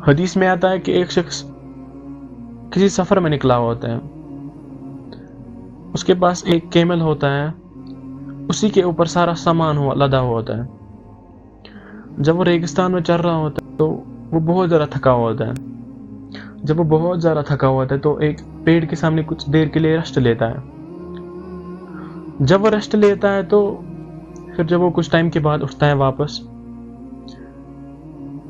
حدیث میں آتا ہے کہ ایک شخص کسی سفر میں نکلا ہوتا ہے، اس کے پاس ایک کیمل ہوتا ہے، اسی کے اوپر سارا سامان لدا ہوا ہوتا ہے۔ جب وہ ریگستان میں چل رہا ہوتا ہے تو وہ بہت زیادہ تھکا ہوا ہوتا ہے۔ جب وہ بہت زیادہ تھکا ہوا ہوتا ہے تو ایک پیڑ کے سامنے کچھ دیر کے لیے ریسٹ لیتا ہے۔ جب وہ ریسٹ لیتا ہے تو پھر جب وہ کچھ ٹائم کے بعد اٹھتا ہے واپس،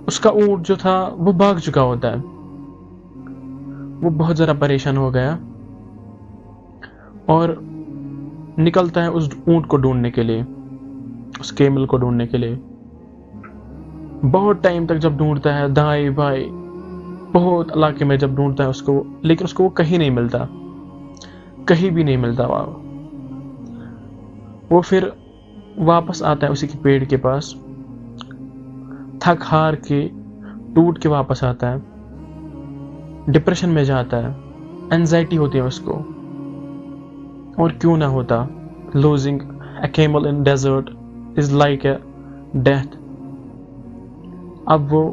اس کا اونٹ جو تھا وہ بھاگ چکا ہوتا ہے۔ وہ بہت زیادہ پریشان ہو گیا اور نکلتا ہے اس اونٹ کو ڈھونڈنے کے لیے، اس کیمل کو ڈھونڈنے کے لیے۔ بہت ٹائم تک جب ڈھونڈتا ہے، دائیں بائیں بہت علاقے میں جب ڈھونڈتا ہے اس کو، لیکن اس کو وہ کہیں نہیں ملتا، کہیں بھی نہیں ملتا۔ وہ پھر واپس آتا ہے اسی کے پیڑ کے پاس، تھک ہار کے ٹوٹ کے واپس آتا ہے، ڈپریشن میں جاتا ہے، اینزائٹی ہوتی ہے اس کو، اور کیوں نہ ہوتا، losing a camel in desert is like a death۔ اب وہ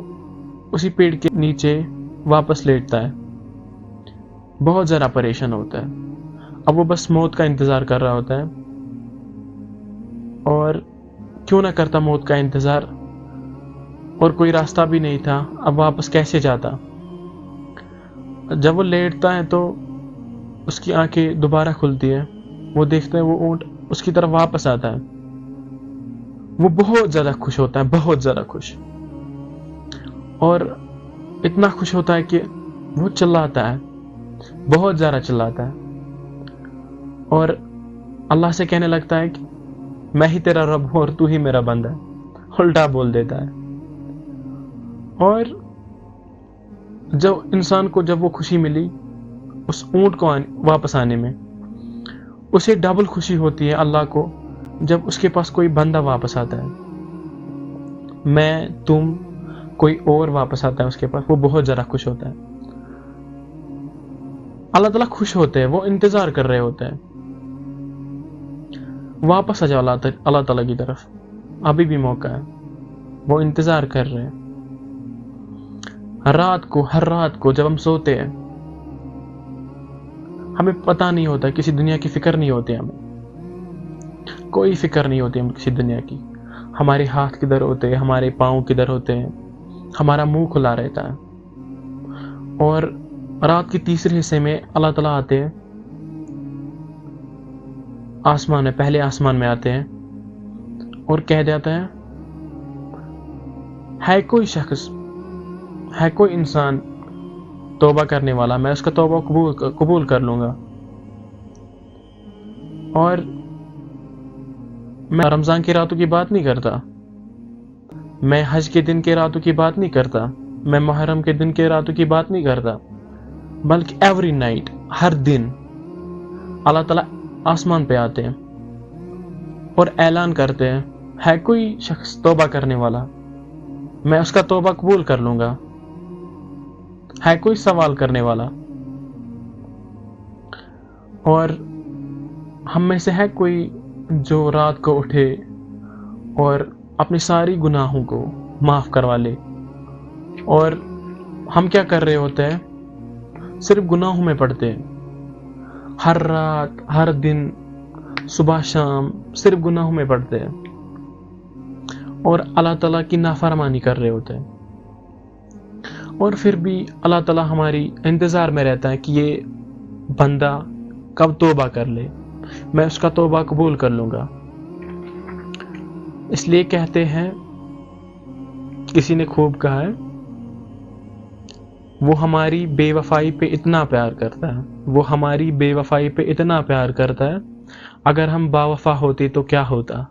اسی پیڑ کے نیچے واپس لیٹتا ہے، بہت زیادہ پریشان ہوتا ہے۔ اب وہ بس موت کا انتظار کر رہا ہوتا ہے، اور کیوں نہ کرتا موت کا انتظار، اور کوئی راستہ بھی نہیں تھا، اب واپس کیسے جاتا۔ جب وہ لیٹتا ہے تو اس کی آنکھیں دوبارہ کھلتی ہے، وہ دیکھتا ہے وہ اونٹ اس کی طرف واپس آتا ہے۔ وہ بہت زیادہ خوش ہوتا ہے، بہت زیادہ خوش، اور اتنا خوش ہوتا ہے کہ وہ چلاتا ہے، بہت زیادہ چلاتا ہے، اور اللہ سے کہنے لگتا ہے کہ میں ہی تیرا رب ہوں اور تو ہی میرا بندہ ہے، الٹا بول دیتا ہے۔ اور جب انسان کو جب وہ خوشی ملی اس اونٹ کو واپس آنے میں، اسے ڈبل خوشی ہوتی ہے اللہ کو جب اس کے پاس کوئی بندہ واپس آتا ہے، میں تم کوئی اور واپس آتا ہے اس کے پاس، وہ بہت زیادہ خوش ہوتا ہے۔ اللہ تعالیٰ خوش ہوتے ہیں، وہ انتظار کر رہے ہوتے ہیں، واپس آ جاؤ اللہ تعالیٰ کی طرف، ابھی بھی موقع ہے، وہ انتظار کر رہے ہیں۔ ہر رات کو جب ہم سوتے ہیں ہمیں پتہ نہیں ہوتا، کسی دنیا کی فکر نہیں ہوتی، ہمیں کوئی فکر نہیں ہوتی ہم کسی دنیا کی۔ ہمارے ہاتھ کدھر ہوتے ہیں، ہمارے پاؤں کدھر ہوتے ہیں، ہمارا منہ کھلا رہتا ہے، اور رات کے تیسرے حصے میں اللہ تعالیٰ آتے ہیں آسمان میں، پہلے آسمان میں آتے ہیں اور کہہ دیتا ہے کوئی شخص، ہے کوئی انسان توبہ کرنے والا، میں اس کا توبہ قبول کر لوں گا۔ اور میں رمضان کی راتوں کی بات نہیں کرتا، میں حج کے دن کے راتوں کی بات نہیں کرتا، میں محرم کے دن کے راتوں کی بات نہیں کرتا، بلکہ ایوری نائٹ، ہر دن اللہ تعالیٰ آسمان پہ آتے ہیں اور اعلان کرتے ہیں، ہے کوئی شخص توبہ کرنے والا، میں اس کا توبہ قبول کر لوں گا، ہے کوئی سوال کرنے والا، اور ہم میں سے ہے کوئی جو رات کو اٹھے اور اپنی ساری گناہوں کو معاف کروا لے۔ اور ہم کیا کر رہے ہوتے ہیں، صرف گناہوں میں پڑتے ہیں، ہر رات ہر دن صبح شام صرف گناہوں میں پڑتے ہیں اور اللہ تعالیٰ کی نافرمانی کر رہے ہوتے ہیں، اور پھر بھی اللہ تعالیٰ ہماری انتظار میں رہتا ہے کہ یہ بندہ کب توبہ کر لے، میں اس کا توبہ قبول کر لوں گا۔ اس لیے کہتے ہیں، کسی نے خوب کہا ہے، وہ ہماری بے وفائی پہ اتنا پیار کرتا ہے، وہ ہماری بے وفائی پہ اتنا پیار کرتا ہے، اگر ہم باوفا ہوتے تو کیا ہوتا۔